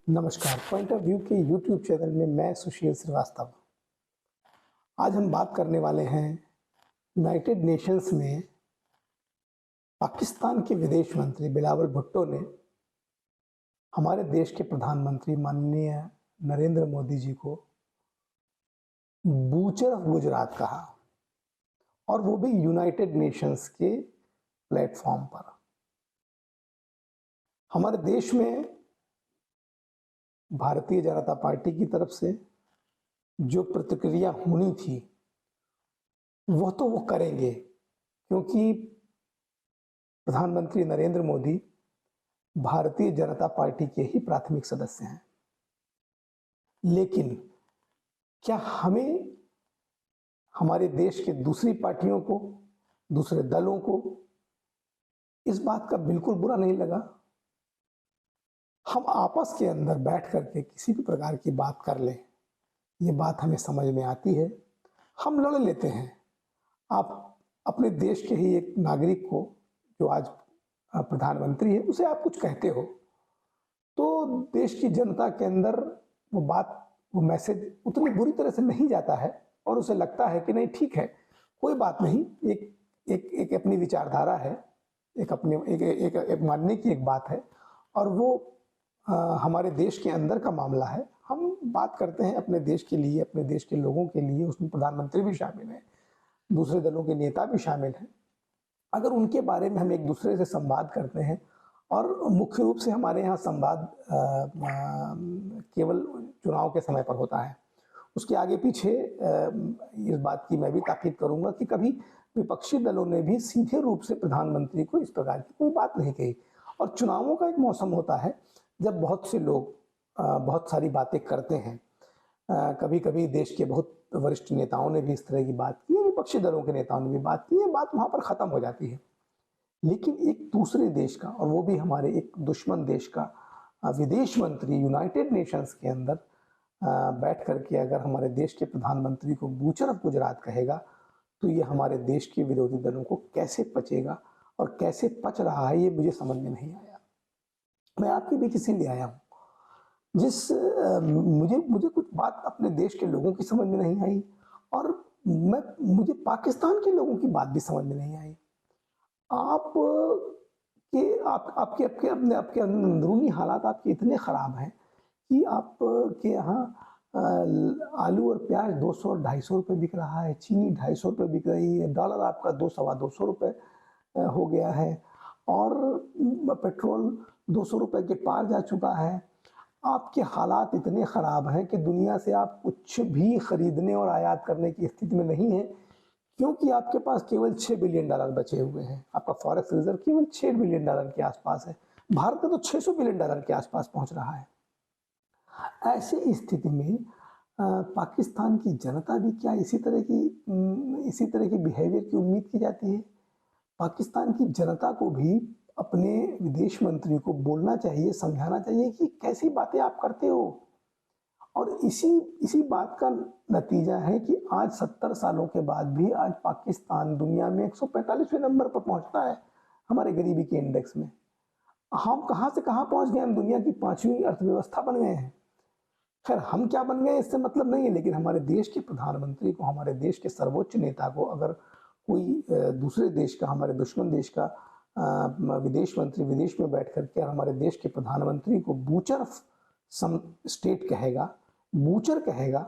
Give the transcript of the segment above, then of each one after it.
नमस्कार, point of view के YouTube channel में मैं सुशील श्रीवास्तव। आज हम बात करने वाले हैं यूनाइटेड नेशंस में पाकिस्तान के विदेश मंत्री बिलावल भुट्टो ने हमारे देश के प्रधानमंत्री माननीय नरेंद्र मोदी जी को बूचर ऑफ गुजरात कहा, और वो भी यूनाइटेड नेशंस के प्लेटफॉर्म पर। हमारे देश में भारतीय जनता पार्टी की तरफ से जो प्रतिक्रिया होनी थी वह तो वो करेंगे, क्योंकि प्रधानमंत्री नरेंद्र मोदी भारतीय जनता पार्टी के ही प्राथमिक सदस्य हैं। लेकिन क्या हमें हमारे देश के दूसरी पार्टियों को, दूसरे दलों को इस बात का बिल्कुल बुरा नहीं लगा? हम आपस के अंदर बैठ करके किसी भी प्रकार की बात कर लें, ये बात हमें समझ में आती है, हम लड़ लेते हैं। आप अपने देश के ही एक नागरिक को, जो आज प्रधानमंत्री है, उसे आप कुछ कहते हो तो देश की जनता के अंदर वो बात, वो मैसेज उतनी बुरी तरह से नहीं जाता है, और उसे लगता है कि नहीं ठीक है, कोई बात नहीं, एक अपनी विचारधारा है, एक अपने एक मानने की एक बात है, और वो हमारे देश के अंदर का मामला है। हम बात करते हैं अपने देश के लिए, अपने देश के लोगों के लिए, उसमें प्रधानमंत्री भी शामिल हैं, दूसरे दलों के नेता भी शामिल हैं। अगर उनके बारे में हम एक दूसरे से संवाद करते हैं, और मुख्य रूप से हमारे यहाँ संवाद केवल चुनाव के समय पर होता है, उसके आगे पीछे इस बात की मैं भी ताकीद करूंगा कि कभी विपक्षी दलों ने भी सीधे रूप से प्रधानमंत्री को इस प्रकार की कोई बात नहीं कही। और चुनावों का एक मौसम होता है जब बहुत से लोग बहुत सारी बातें करते हैं। कभी कभी देश के बहुत वरिष्ठ नेताओं ने भी इस तरह की बात की, विपक्षी दलों के नेताओं ने भी बात की, ये बात वहां पर खत्म हो जाती है। लेकिन एक दूसरे देश का, और वो भी हमारे एक दुश्मन देश का विदेश मंत्री यूनाइटेड नेशंस के अंदर बैठ करके अगर हमारे देश के प्रधानमंत्री को बूचर ऑफ गुजरात कहेगा, तो ये हमारे देश के विरोधी दलों को कैसे पचेगा, और कैसे पच रहा है ये मुझे समझ में नहीं आया। मैं आपके बीच इसीलिए आया हूँ, मुझे कुछ बात अपने देश के लोगों की समझ में नहीं आई, और मुझे पाकिस्तान के लोगों की बात भी समझ में नहीं आई। आपके अंदरूनी हालात आपके इतने खराब हैं कि आप के यहाँ आलू और प्याज 200 और 250 रुपये बिक रहा है, चीनी 250 रुपये बिक रही है, डॉलर आपका 200-225 रुपये हो गया है, और पेट्रोल 200 रुपये के पार जा चुका है। आपके हालात इतने ख़राब हैं कि दुनिया से आप कुछ भी खरीदने और आयात करने की स्थिति में नहीं है, क्योंकि आपके पास केवल $6 बिलियन बचे हुए हैं। आपका फॉरेक्स रिजर्व केवल $6 बिलियन के आसपास है। भारत का तो $600 बिलियन के आसपास पहुंच रहा है। ऐसे स्थिति में पाकिस्तान की जनता भी क्या इसी तरह की बिहेवियर की उम्मीद की जाती है? पाकिस्तान की जनता को भी अपने विदेश मंत्री को बोलना चाहिए, समझाना चाहिए कि कैसी बातें आप करते हो। और इसी बात का नतीजा है कि आज 70 सालों के बाद भी आज पाकिस्तान दुनिया में 145वें नंबर पर पहुंचता है हमारे गरीबी के इंडेक्स में। हम कहां से कहां पहुंच गए, हम दुनिया की 5वीं अर्थव्यवस्था बन गए हैं। खैर, हम क्या बन गए इससे मतलब नहीं है, लेकिन हमारे देश के प्रधानमंत्री को, हमारे देश के सर्वोच्च नेता को अगर कोई दूसरे देश का, हमारे दुश्मन देश का विदेश मंत्री विदेश में बैठ करके हमारे देश के प्रधानमंत्री को बूचर स्टेट कहेगा, बूचर कहेगा,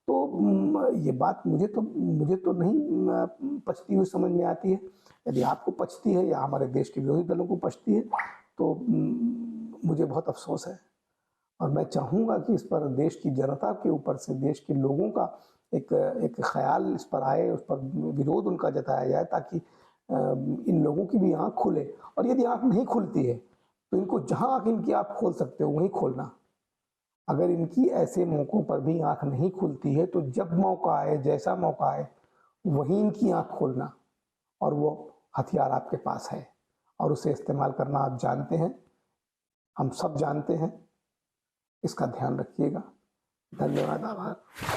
तो ये बात मुझे तो नहीं पचती हुई समझ में आती है। यदि आपको पचती है या हमारे देश के विरोधी दलों को पचती है तो मुझे बहुत अफसोस है, और मैं चाहूँगा कि इस पर देश की जनता के ऊपर से, देश के लोगों का एक ख्याल इस पर आए, उस पर विरोध उनका जताया जाए, ताकि इन लोगों की भी आँख खुले। और यदि आँख नहीं खुलती है तो इनको जहाँ आँख इनकी आप खोल सकते हो वहीं खोलना। अगर इनकी ऐसे मौक़ों पर भी आँख नहीं खुलती है तो जब मौका आए, जैसा मौका आए, वहीं इनकी आँख खोलना, और वो हथियार आपके पास है और उसे इस्तेमाल करना आप जानते हैं, हम सब जानते हैं। इसका ध्यान रखिएगा। धन्यवाद, आभार।